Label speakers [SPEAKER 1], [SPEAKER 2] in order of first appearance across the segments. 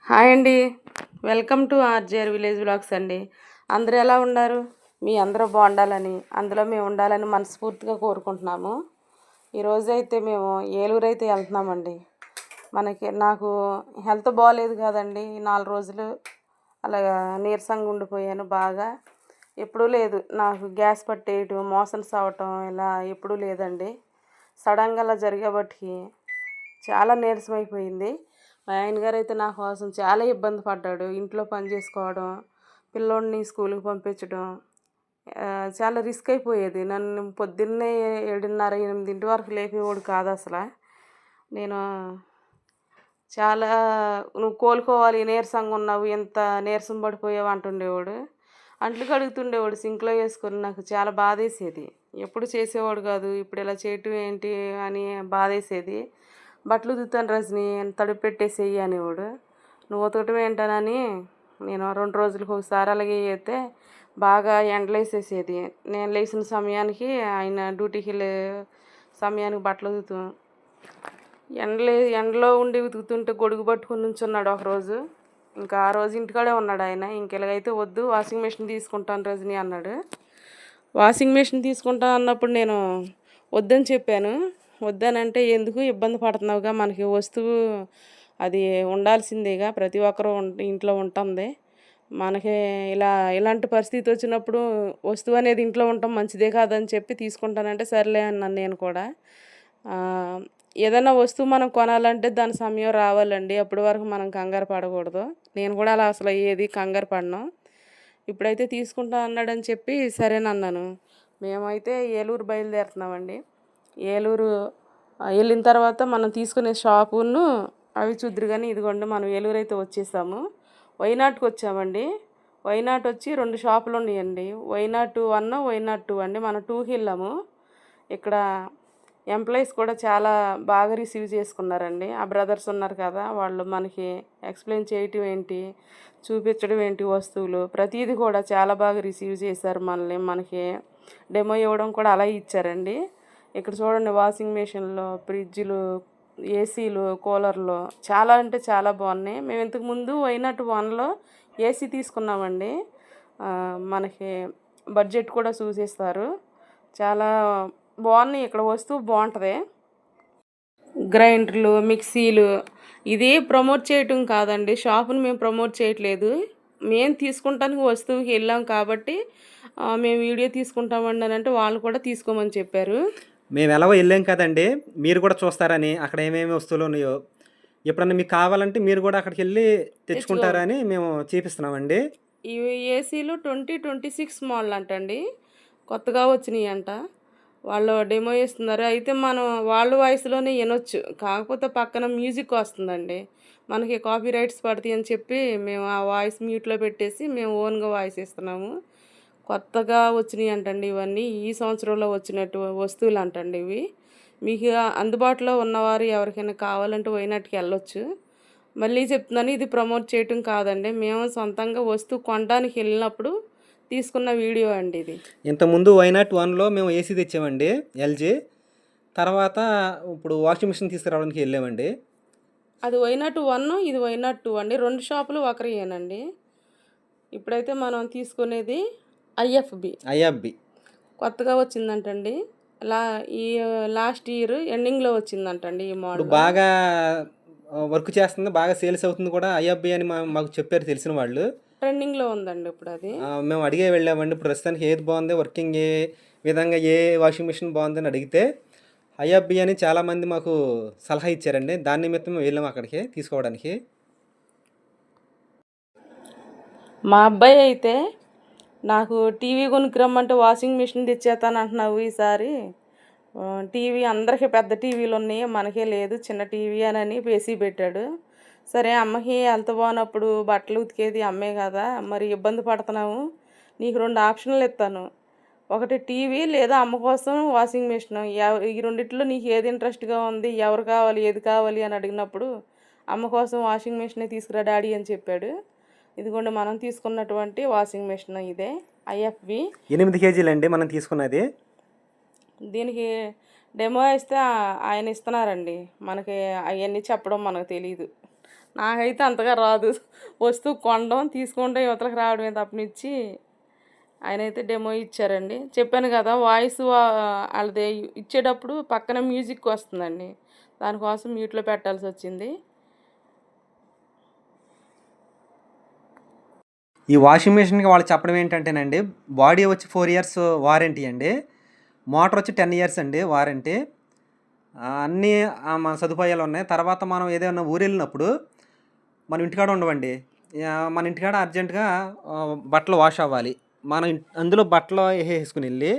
[SPEAKER 1] Hi అండి. Welcome to RJR village vlogs అండి. అందరూ ఎలా ఉన్నారు? మీ అందరూ బాగుండాలని, అందులో మేము ఉండాలని మనస్ఫూర్తిగా కోరుకుంటున్నాము. ఈరోజైతే మేము ఏలూరు అయితే వెళ్తున్నామండి. నాకు హెల్త్ బాగాలేదు కదండి. 4 రోజులు అలాగా నీరసంగా ఉండిపోయాను బాగా. ఎప్పుడూ లేదు నాకు గ్యాస్ పట్టేయటం, మోషన్స్ అవ్వటం ఇలా ఎప్పుడూ లేదండి. సడన్గా అలా జరిగేబట్టి చాలా నీరసం అయిపోయింది. మా ఆయన గారు అయితే నా కోసం చాలా ఇబ్బంది పడ్డాడు. ఇంట్లో పని చేసుకోవడం, పిల్లోడిని స్కూల్కి పంపించడం చాలా రిస్క్ అయిపోయేది. నన్ను పొద్దున్నే 7:30, 8 వరకు లేపేవాడు కాదు అసలు. నేను చాలా నువ్వు కోలుకోవాలి, నీరసంగా ఉన్నావు, ఎంత నీరసం పడిపోయావు అంటుండేవాడు. అంట్లు కడుగుతుండేవాడు సింక్లో వేసుకొని. నాకు చాలా బాధేసేది. ఎప్పుడు చేసేవాడు కాదు, ఇప్పుడు ఇలా చేయటం ఏంటి అని బాధేసేది. బట్టలు ఉతుకుతాను రజని, తడిపి పెట్టేసేయి అనేవాడు. నువ్వు ఉతకటం ఏంటనని నేను 2 రోజులకు ఒకసారి అలాగే అయితే బాగా ఎండలేసేసేది. నేను లేచిన సమయానికి ఆయన డ్యూటీకి వెళ్ళే సమయానికి బట్టలు ఉతుకుతాం. ఎండలో ఉండి ఉతుకుతుంటే గొడుగు పట్టుకుని నుంచున్నాడు ఒకరోజు. ఇంకా ఆ రోజు ఇంటికాడే ఉన్నాడు ఆయన. ఇంకెలాగైతే వద్దు, వాషింగ్ మిషన్ తీసుకుంటాను రజని అన్నాడు. వాషింగ్ మిషన్ తీసుకుంటా అన్నప్పుడు నేను వద్దని చెప్పాను. వద్దనంటే ఎందుకు ఇబ్బంది పడుతున్నావుగా, మనకి వస్తువు అది ఉండాల్సిందేగా, ప్రతి ఒక్కరూ ఇంట్లో ఉంటుంది. మనకి ఇలాంటి పరిస్థితి వచ్చినప్పుడు వస్తువు అనేది ఇంట్లో ఉండటం మంచిదే కాదని చెప్పి తీసుకుంటానంటే సర్లే అన్నాను నేను కూడా. ఏదైనా వస్తువు మనం కొనాలంటే దాని సమయం రావాలండి. అప్పటి వరకు మనం కంగారు పడకూడదు. నేను కూడా అలా అసలు ఏది కంగారు పడను. ఇప్పుడైతే తీసుకుంటా అన్నాడని చెప్పి సరేనన్నాను. మేమైతే ఏలూరు బయలుదేరుతున్నామండి. ఏలూరు వెళ్ళిన తర్వాత మనం తీసుకునే షాపును అవి చూద్దరు. కానీ ఇదిగోండి మనం ఏలూరు అయితే వచ్చేసాము. వైనాట్కి వచ్చామండి. వైనాట్ వచ్చి 2 షాపులు ఉన్నాయండి. వైనాట్ 1, వైనాట్ 2 అండి. మనం 2కి వెళ్ళాము. ఇక్కడ ఎంప్లాయీస్ కూడా చాలా బాగా రిసీవ్ చేసుకున్నారండి. ఆ బ్రదర్స్ ఉన్నారు కదా, వాళ్ళు మనకి ఎక్స్ప్లెయిన్ చేయటం ఏంటి, చూపించడం ఏంటి, వస్తువులు ప్రతిదీ కూడా చాలా బాగా రిసీవ్ చేశారు మనల్ని. మనకి డెమో ఇవ్వడం కూడా అలా ఇచ్చారండి. ఇక్కడ చూడండి, వాషింగ్ మిషన్లు, ఫ్రిడ్జ్లు, ఏసీలు, కూలర్లు చాలా అంటే చాలా బాగున్నాయి. మేము ఇంతకుముందు వైనాట్ 1లో ఏసీ తీసుకున్నామండి. మనకి బడ్జెట్ కూడా చూసేస్తారు. చాలా బాగున్నాయి. ఇక్కడ వస్తువు బాగుంటుంది. గ్రైండర్లు, మిక్సీలు. ఇది ప్రమోట్ చేయటం కాదండి, షాపుని మేము ప్రమోట్ చేయట్లేదు. మేము తీసుకుంటానికి వస్తువుకి వెళ్ళాం కాబట్టి మేము వీడియో తీసుకుంటామండి అని అంటే వాళ్ళు కూడా తీసుకోమని చెప్పారు.
[SPEAKER 2] మేము ఎలాగో వెళ్ళాం కదండి, మీరు కూడా చూస్తారని అక్కడ ఏమేమి వస్తువులు ఉన్నాయో. ఎప్పుడన్నా మీకు కావాలంటే మీరు కూడా అక్కడికి వెళ్ళి తెచ్చుకుంటారని మేము చూపిస్తున్నామండి.
[SPEAKER 1] ఇవి ఏసీలు 2026 మోడల్ అంటండి, కొత్తగా వచ్చినాయి అంట. వాళ్ళు డెమో ఇస్తున్నారు. అయితే మనం వాళ్ళ వాయిస్లోనే వినొచ్చు, కాకపోతే పక్కన మ్యూజిక్ వస్తుందండి. మనకి కాపీ రైట్స్ పడతాయి అని చెప్పి మేము ఆ వాయిస్ మ్యూట్లో పెట్టేసి మేము ఓన్గా వాయిస్ ఇస్తున్నాము. కొత్తగా వచ్చినాయి అంటండి ఇవన్నీ. ఈ సంవత్సరంలో వచ్చినట్టు వస్తువులు అంటండి ఇవి. మీకు అందుబాటులో ఉన్నవారు ఎవరికైనా కావాలంటే వైనాట్కి వెళ్ళొచ్చు. మళ్ళీ చెప్తున్నాను, ఇది ప్రమోట్ చేయటం కాదండి. మేము సొంతంగా వస్తువు కొనడానికి వెళ్ళినప్పుడు తీసుకున్న వీడియో అండి ఇది.
[SPEAKER 2] ఇంతకుముందు వైనాట్ 1లో మేము ఏసీ తెచ్చామండి, ఎల్జీ. తర్వాత ఇప్పుడు వాషింగ్ మిషన్ తీసుకురావడానికి వెళ్ళామండి.
[SPEAKER 1] అది వైనాట్ 1, ఇది వైనాట్ 2 అండి. 2 షాపులు ఒకరేనండి. ఇప్పుడైతే మనం తీసుకునేది ఐఎఫ్బి కొత్తగా వచ్చిందంటండి. ఈ లాస్ట్ ఇయర్ ఎండింగ్లో వచ్చిందంటండి ఈ మోడల్.
[SPEAKER 2] బాగా వర్క్ చేస్తుంది, బాగా సేల్స్ అవుతుంది కూడా ఐఎఫ్బి అని మాకు చెప్పారు తెలిసిన వాళ్ళు.
[SPEAKER 1] ట్రెండింగ్లో ఉందండి ఇప్పుడు అది.
[SPEAKER 2] మేము అడిగే వెళ్ళామండి. ఇప్పుడు ప్రస్తుతానికి ఏది బాగుంది, వర్కింగ్ ఏ విధంగా, ఏ వాషింగ్ మిషన్ బాగుందని అడిగితే ఐఎఫ్బి అని చాలామంది మాకు సలహా ఇచ్చారండి. దాని నిమిత్తం వెళ్ళాము అక్కడికి తీసుకోవడానికి.
[SPEAKER 1] మా అబ్బాయి అయితే నాకు టీవీ కొనుక్కురమ్మంటే వాషింగ్ మిషన్ తెచ్చేస్తాను అంటున్నావు ఈసారి. టీవీ అందరికీ పెద్ద టీవీలు ఉన్నాయి, మనకే లేదు చిన్న టీవీ అని పేసి పెట్టాడు. సరే, అమ్మకి హెల్త్ బాగున్నప్పుడు బట్టలు ఉతికేది అమ్మే కదా, మరి ఇబ్బంది పడుతున్నాము, నీకు 2 ఆప్షన్లు ఇస్తాను. ఒకటి టీవీ, లేదా అమ్మ కోసం వాషింగ్ మిషన్. ఈ రెండిట్లో నీకు ఏది ఇంట్రెస్ట్గా ఉంది, ఎవరు కావాలి, ఏది కావాలి అని అడిగినప్పుడు అమ్మ కోసం వాషింగ్ మిషనే తీసుకురా డాడీ అని చెప్పాడు. ఇదిగోండి మనం తీసుకున్నటువంటి వాషింగ్ మిషన్ ఇదే, ఐఎఫ్బి.
[SPEAKER 2] 8 కేజీలండి మనం తీసుకున్నది.
[SPEAKER 1] దీనికి డెమో ఇస్తే ఆయన ఇస్తున్నారండి. మనకి అవన్నీ చెప్పడం మనకు తెలియదు. నాకైతే అంతగా రాదు. వస్తువు కొనడం, తీసుకుంటే యువతలకు రావడమే తప్పనిచ్చి ఆయన అయితే డెమో ఇచ్చారండి. చెప్పాను కదా వాయిస్ వాళ్ళది ఇచ్చేటప్పుడు పక్కన మ్యూజిక్ వస్తుందండి. దానికోసం మ్యూట్లో పెట్టాల్సి వచ్చింది.
[SPEAKER 2] ఈ వాషింగ్ మిషన్కి వాళ్ళు చెప్పడం ఏంటంటేనండి, బాడీ వచ్చి 4 ఇయర్స్ వారంటీ అండి, మోటార్ వచ్చి 10 ఇయర్స్ అండి వారంటీ. అన్నీ మన సదుపాయాలు ఉన్నాయి. తర్వాత మనం ఏదైనా ఊరు వెళ్ళినప్పుడు మన ఇంటికాడ ఉండవండి, మన ఇంటికాడ అర్జెంటుగా బట్టలు వాష్ అవ్వాలి, మనం అందులో బట్టలు వేసుకుని వెళ్ళి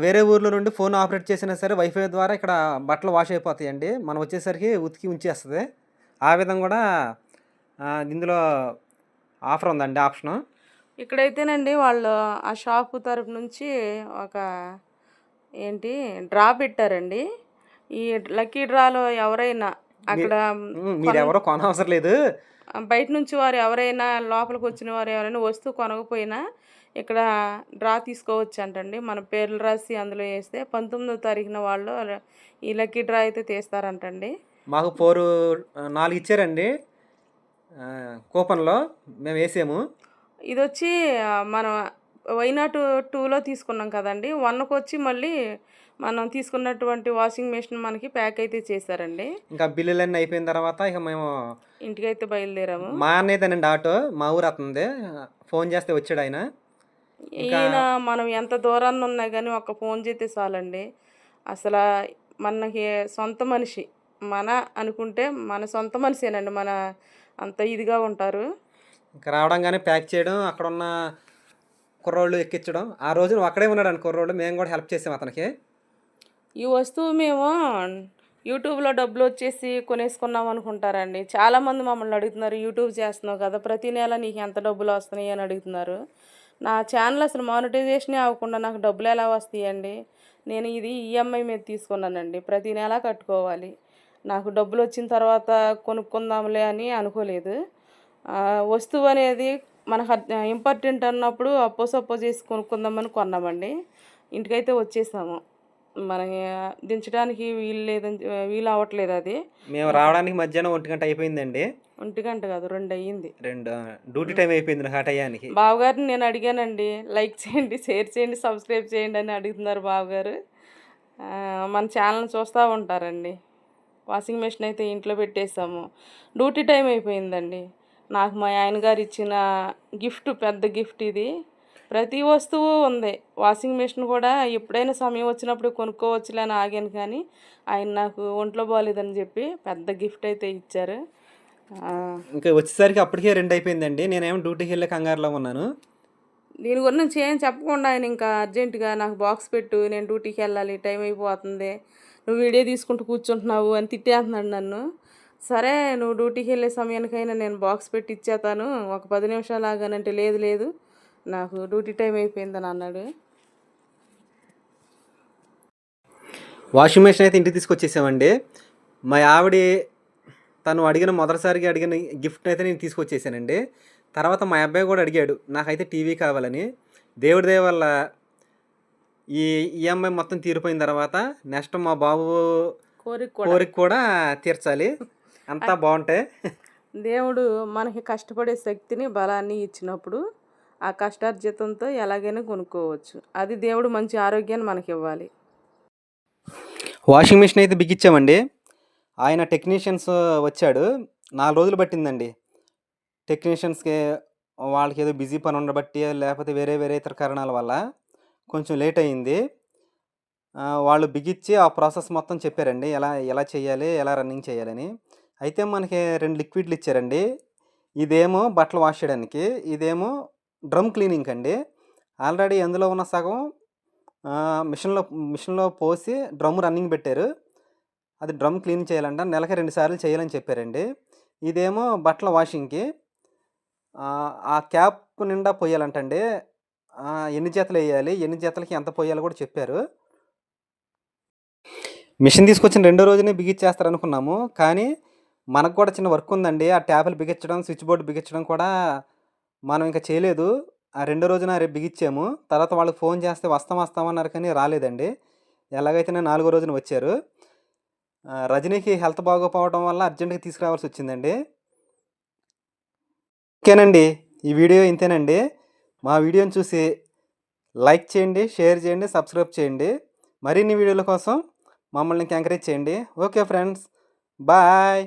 [SPEAKER 2] వేరే ఊర్లో నుండి ఫోన్ ఆపరేట్ చేసినా సరే వైఫై ద్వారా ఇక్కడ బట్టలు వాష్ అయిపోతాయండి. మనం వచ్చేసరికి ఉతికి ఉంచేస్తుంది. ఆ విధంగా కూడా ఇందులో ఆఫర్ ఉందండి, ఆప్షను.
[SPEAKER 1] ఇక్కడైతేనండి వాళ్ళు ఆ షాపు తరపు నుంచి ఒక డ్రా పెట్టారండి. ఈ లక్కీ డ్రాలో ఎవరైనా అక్కడ
[SPEAKER 2] మీరెవరో కొనవసరం లేదు,
[SPEAKER 1] బయట నుంచి వారు ఎవరైనా లోపలికి వచ్చిన వారు ఎవరైనా వస్తువు కొనకపోయినా ఇక్కడ డ్రా తీసుకోవచ్చు అంటండి. మన పేర్లు రాసి అందులో వేస్తే 19వ తారీఖున వాళ్ళు ఈ లక్కీ డ్రా అయితే తీస్తారంటండి.
[SPEAKER 2] మాకు 4 ఇచ్చారండి కూపన్లో, మేము వేసాము.
[SPEAKER 1] ఇది వచ్చి మనం వైనాట్ 2లో తీసుకున్నాం కదండి. 1కి వచ్చి మళ్ళీ మనం తీసుకున్నటువంటి వాషింగ్ మెషిన్ మనకి ప్యాక్ అయితే చేశారండి.
[SPEAKER 2] ఇంకా బిల్లులన్నీ అయిపోయిన తర్వాత ఇక మేము
[SPEAKER 1] ఇంటికైతే బయలుదేరాము.
[SPEAKER 2] మా అన్నయ్యదేనండి ఆటో, మా ఊరు అతనిదే, ఫోన్ చేస్తే వచ్చాడు ఆయన.
[SPEAKER 1] ఈయన మనం ఎంత దూరాన్ని ఉన్నా కానీ ఒక ఫోన్ చేస్తే చాలండి. అసలు మనకి సొంత మనిషి మన అనుకుంటే మన సొంత మనిషేనండి. మన అంత ఇదిగా ఉంటారు.
[SPEAKER 2] ఇంకా రావడంగానే ప్యాక్ చేయడం, అక్కడ ఉన్న కుర్రోళ్ళు ఎక్కించడం. ఆ రోజు నువ్వు అక్కడే ఉన్నాడు అని కుర్రోళ్ళు, మేము కూడా హెల్ప్ చేసాం అతనికి.
[SPEAKER 1] ఈ వస్తువు మేము యూట్యూబ్లో డబ్బులు వచ్చేసి కొనేసుకున్నాం అనుకుంటారండి. చాలామంది మమ్మల్ని అడుగుతున్నారు, యూట్యూబ్ చేస్తున్నావు కదా ప్రతి నెల నీకు ఎంత డబ్బులు వస్తున్నాయి అని అడుగుతున్నారు. నా ఛానల్ అసలు మానిటైజేషనే అవ్వకుండా నాకు డబ్బులు ఎలా వస్తాయండి? నేను ఇది ఈఎంఐ మీద తీసుకున్నానండి, ప్రతి నెల కట్టుకోవాలి. నాకు డబ్బులు వచ్చిన తర్వాత కొనుక్కుందాంలే అని అనుకోలేదు. వస్తువు అనేది మనకు ఇంపార్టెంట్ అన్నప్పుడు అప్పో చేసి కొనుక్కుందామని కొన్నామండి. ఇంటికైతే వచ్చేసాము. మనకి దించడానికి వీలు అవ్వట్లేదు. అది
[SPEAKER 2] మేము రావడానికి మధ్యాహ్నం 1 గంట అయిపోయిందండి.
[SPEAKER 1] 1 గంట కాదు 2 అయ్యింది.
[SPEAKER 2] 2 డ్యూటీ టైం అయిపోయింది నాకు ఆ టయానికి.
[SPEAKER 1] బావగారిని నేను అడిగానండి, లైక్ చేయండి, షేర్ చేయండి, సబ్స్క్రైబ్ చేయండి అని అడుగుతున్నారు బావగారు. మన ఛానల్ చూస్తూ ఉంటారండి. వాషింగ్ మెషిన్ అయితే ఇంట్లో పెట్టేసాము. డ్యూటీ టైం అయిపోయిందండి. నాకు మా ఆయన గారు ఇచ్చిన గిఫ్ట్, పెద్ద గిఫ్ట్ ఇది. ప్రతి వస్తువు ఉంది. వాషింగ్ మెషిన్ కూడా ఎప్పుడైనా సమయం వచ్చినప్పుడు కొనుక్కోవచ్చులే అని ఆగాను, కానీ ఆయన నాకు ఒంట్లో బాగాలేదని చెప్పి పెద్ద గిఫ్ట్ అయితే ఇచ్చారు.
[SPEAKER 2] ఇంకా వచ్చేసరికి అప్పటికే 2 అయిపోయిందండి. నేనేమో డ్యూటీకి వెళ్ళే కంగారులో ఉన్నాను.
[SPEAKER 1] దీని గురించి ఏం చెప్పకుండా ఆయన ఇంకా అర్జెంటుగా నాకు బాక్స్ పెట్టు, నేను డ్యూటీకి వెళ్ళాలి, టైం అయిపోతుంది, నువ్వు వీడియో తీసుకుంటూ కూర్చుంటున్నావు అని తిట్టేస్తున్నాడు నన్ను. సరే నువ్వు డ్యూటీకి వెళ్ళే సమయానికైనా నేను బాక్స్ పెట్టి ఇచ్చేతాను, ఒక 10 నిమిషాలు ఆగానంటే లేదు నాకు డ్యూటీ టైం అయిపోయిందని అన్నాడు.
[SPEAKER 2] వాషింగ్ మెషిన్ అయితే ఇంటికి తీసుకొచ్చేసామండి. మా ఆవిడ తను మొదటిసారిగా అడిగిన గిఫ్ట్ అయితే నేను తీసుకొచ్చేసానండి. తర్వాత మా అబ్బాయి కూడా అడిగాడు, నాకైతే టీవీ కావాలని. దేవుడి దయ వల్ల ఈ ఈఎంఐ మొత్తం తీరిపోయిన తర్వాత నెక్స్ట్ మా బాబు కోరిక కూడా తీర్చాలి. అంతా బాగుంటాయి.
[SPEAKER 1] దేవుడు మనకి కష్టపడే శక్తిని, బలాన్ని ఇచ్చినప్పుడు ఆ కష్టార్జితంతో ఎలాగైనా కొనుక్కోవచ్చు. అది దేవుడు మంచి ఆరోగ్యాన్ని మనకి ఇవ్వాలి.
[SPEAKER 2] వాషింగ్ మిషన్ అయితే బిగించామండి. ఆయన టెక్నీషియన్స్ వచ్చాడు, 4 రోజులు పట్టిందండి. టెక్నీషియన్స్కి వాళ్ళకి ఏదో బిజీ పని ఉండబట్టి లేకపోతే వేరే ఇతర కారణాల వల్ల కొంచెం లేట్ అయింది. వాళ్ళు బిగించి ఆ ప్రాసెస్ మొత్తం చెప్పారండి, ఎలా చేయాలి, ఎలా రన్నింగ్ చేయాలని. అయితే మనకి 2 లిక్విడ్లు ఇచ్చారండి. ఇదేమో బట్టలు వాష్ చేయడానికి, ఇదేమో డ్రమ్ క్లీనింగ్ అండి. ఆల్రెడీ అందులో ఉన్న సగం మిషన్లో పోసి డ్రమ్ రన్నింగ్ పెట్టారు. అది డ్రమ్ క్లీన్ చేయాలంట, నెలకి 2 సార్లు చేయాలని చెప్పారండి. ఇదేమో బట్టల వాషింగ్కి, ఆ క్యాప్ నిండా పోయాలంటండి. ఎన్ని జతలు వేయాలి, ఎన్ని జతలకి ఎంత పోయాలో కూడా చెప్పారు. మిషన్ తీసుకొచ్చిన 2వ రోజునే బిగించేస్తారు అనుకున్నాము, కానీ మనకు కూడా చిన్న వర్క్ ఉందండి. ఆ ట్యాపులు బిగించడం, స్విచ్ బోర్డు బిగించడం కూడా మనం ఇంకా చేయలేదు. ఆ 2వ రోజున రేపు బిగించాము. తర్వాత వాళ్ళకి ఫోన్ చేస్తే వస్తామన్నారు, కానీ రాలేదండి. ఎలాగైతేనే 4వ రోజున వచ్చారు. రజనీకి హెల్త్ బాగోపోవడం వల్ల అర్జెంటుగా తీసుకురావాల్సి వచ్చిందండి. ఓకేనండి, ఈ వీడియో ఇంతేనండి. మా వీడియోని చూసి లైక్ చేయండి, షేర్ చేయండి, సబ్స్క్రైబ్ చేయండి. మరిన్ని వీడియోల కోసం మమ్మల్ని ఎంకరేజ్ చేయండి. Okay friends, bye.